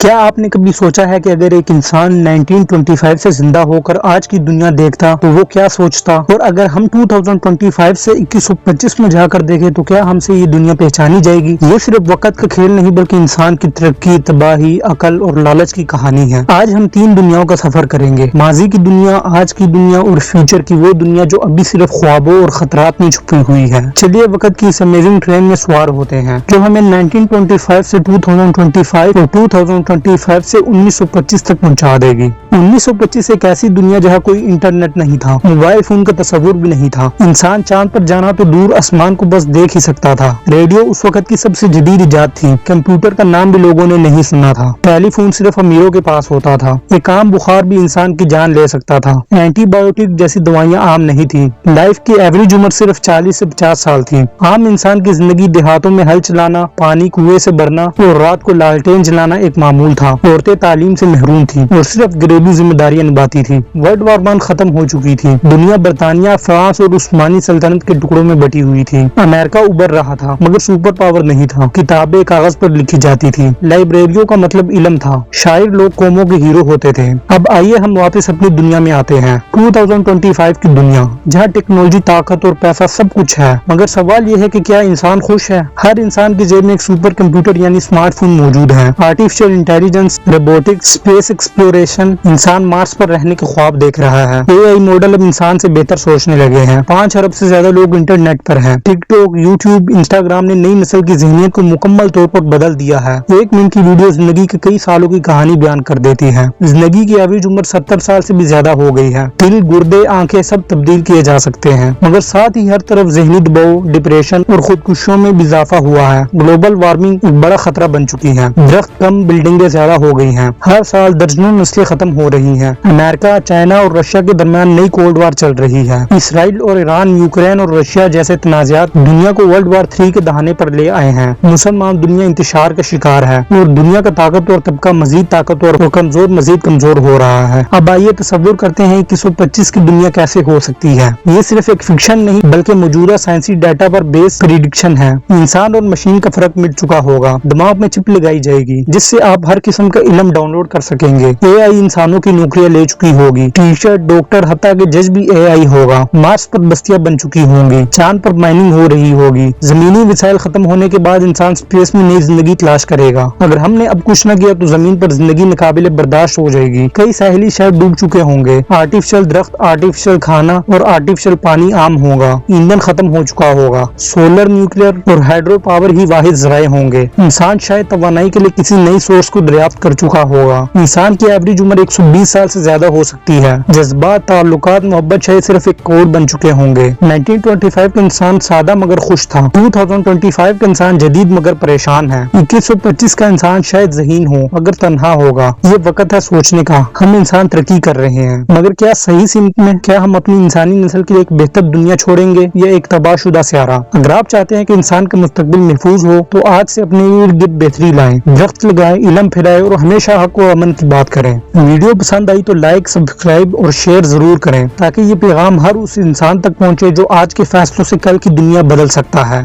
کیا آپ نے کبھی سوچا ہے کہ اگر ایک انسان 1925 سے زندہ ہو کر آج کی دنیا دیکھتا تو وہ کیا سوچتا، اور اگر ہم 2025 سے 2125 میں جا کر دیکھیں تو کیا ہم سے یہ دنیا پہچانی جائے گی؟ یہ صرف وقت کا کھیل نہیں بلکہ انسان کی ترقی، تباہی، عقل اور لالچ کی کہانی ہے۔ آج ہم 3 دنیاؤں کا سفر کریں گے: ماضی کی دنیا، آج کی دنیا اور فیوچر کی وہ دنیا جو ابھی صرف خوابوں اور خطرات میں چھپی ہوئی ہے۔ چلیے وقت کی اس امیزنگ ٹرین میں سوار ہوتے ہیں جو ہمیں 1925 سے 2025 اور 2025 سے 1925 تک پہنچا دے گی۔ 1925 ایک ایسی دنیا جہاں کوئی انٹرنیٹ نہیں تھا، موبائل فون کا تصور بھی نہیں تھا، انسان چاند پر جانا تو دور آسمان کو بس دیکھ ہی سکتا تھا۔ ریڈیو اس وقت کی سب سے جدید ایجاد تھی، کمپیوٹر کا نام بھی لوگوں نے نہیں سنا تھا، ٹیلی فون صرف امیروں کے پاس ہوتا تھا، ایک عام بخار بھی انسان کی جان لے سکتا تھا، اینٹی بایوٹک جیسی دوائیاں عام نہیں تھی، لائف کی ایوریج عمر صرف 40 سے 50 سال تھی، عام انسان کی زندگی دیہاتوں میں ہل چلانا، پانی کنویں سے بھرنا اور رات کو لالٹین جلانا ایک معمول تھا۔ عورتیں تعلیم سے محروم تھیں اور صرف گھریلو ذمہ داریاں نبھاتی تھیں۔ ورلڈ وار 1 ختم ہو چکی تھی، دنیا برطانیہ، فرانس اور عثمانی سلطنت کے ٹکڑوں میں بٹی ہوئی تھی، امریکہ ابھر رہا تھا مگر سپر پاور نہیں تھا، کتابیں کاغذ پر لکھی جاتی تھی، لائبریریوں کا مطلب علم تھا، شاعر لوگ قوموں کے ہیرو ہوتے تھے۔ اب آئیے ہم واپس اپنی دنیا میں آتے ہیں، 2025 کی دنیا جہاں ٹیکنالوجی، طاقت اور پیسہ سب کچھ ہے، مگر سوال یہ ہے کہ کیا انسان خوش ہے؟ ہر انسان کی جیب میں ایک سپر کمپیوٹر یعنی اسمارٹ فون موجود ہے، artificial intelligence, robotics, space exploration, انسان مارس پر رہنے کے خواب دیکھ رہا ہے، اے آئی ماڈل اب انسان سے بہتر سوچنے لگے ہیں، 5 ارب سے زیادہ لوگ انٹرنیٹ پر ہیں، ٹک ٹاک، یوٹیوب، انسٹاگرام نے نئی نسل کی ذہنیت کو مکمل طور پر بدل دیا ہے۔ 1 منٹ کی ویڈیو زندگی کے کئی سالوں کی کہانی بیان کر دیتی ہے، زندگی کی ایوریج عمر 70 سال سے بھی زیادہ ہو گئی ہے، دل، گردے، آنکھیں سب تبدیل کیے جا سکتے ہیں، مگر ساتھ ہی ہر طرف ذہنی دباؤ، ڈپریشن اور خودکشیوں میں بھی اضافہ ہوا ہے۔ گلوبل وارمنگ ایک بڑا خطرہ بن چکی ہے، درخت کم، بلڈنگیں زیادہ ہو گئی ہیں، ہر سال درجنوں نسلیں ختم ہو رہی ہیں، امریکہ، چائنا اور رشیا کے درمیان نئی کولڈ وار چل رہی ہے، اسرائیل اور ایران، یوکرین اور رشیا جیسے تنازعات دنیا کو ورلڈ وار 3 کے دہانے پر لے آئے ہیں، مسلمان دنیا انتشار کا شکار ہے اور دنیا کا طاقتور طبقہ مزید طاقتور اور کمزور مزید کمزور ہو رہا ہے۔ اب آئیے تصور کرتے ہیں کہ 2125 کی دنیا کیسے ہو سکتی ہے۔ یہ صرف ایک فکشن نہیں بلکہ موجودہ سائنسی ڈیٹا پر بیس پریڈکشن ہے۔ انسان اور مشین کا فرق مٹ چکا ہوگا، دماغ میں چپ لگائی جائے گی جس سے آپ ہر قسم کا علم ڈاؤن لوڈ کر سکیں گے، اے آئی انسانوں کی نوکریاں لے چکی ہوگی، ٹیچر، ڈاکٹر، حتیٰ کہ جج بھی اے آئی ہوگا، مارس پر بستیاں بن چکی ہوں گی، چاند پر مائننگ ہو رہی ہوگی، زمینی وسائل ختم ہونے کے بعد انسان اسپیس میں نئی زندگی تلاش کرے گا۔ اگر ہم نے اب کچھ نہ کیا تو زمین پر زندگی ناقابل برداشت ہو جائے گی، کئی ساحلی شہر ڈوب چکے ہوں گے، آرٹیفیشل درخت، آرٹیفیشل کھانا اور آرٹیفیشل پانی عام ہوگا، ایندھن ختم ہو چکا ہوگا، سولر، نیوکلیر اور ہائیڈرو پاور ہی واحد ذرائع ہوں گے، انسان شاید توانائی کے لیے کسی نئی سورس کو دریافت کر چکا ہوگا، انسان کی ایوریج عمر 120 سال سے زیادہ ہو سکتی ہے، جذبات، تعلقات، محبت شاید صرف ایک کوڈ بن چکے ہوں گے۔ 1925 کا انسان سادہ مگر خوش تھا، 2025 کا انسان جدید مگر پریشان ہے، 2125 کا انسان شاید ذہین ہو مگر تنہا ہوگا۔ یہ وقت ہے سوچنے کا، ہم انسان ترقی کر رہے ہیں مگر کیا صحیح سمت میں؟ کیا ہم اپنی انسانی نسل کے لیے ایک بہتر دنیا چھوڑیں گے یا ایک تباہ شدہ سیارہ؟ اگر آپ چاہتے ہیں کہ انسان کا مستقبل محفوظ ہو تو آج سے اپنے ارد گرد بہتری لائیں، درخت لگائیں، علم پھیلائیں اور ہمیشہ حق و امن کی بات کریں۔ ویڈیو پسند آئی تو لائک، سبسکرائب اور شیئر ضرور کریں تاکہ یہ پیغام ہر اس انسان تک پہنچے جو آج کے فیصلوں سے کل کی دنیا بدل سکتا ہے۔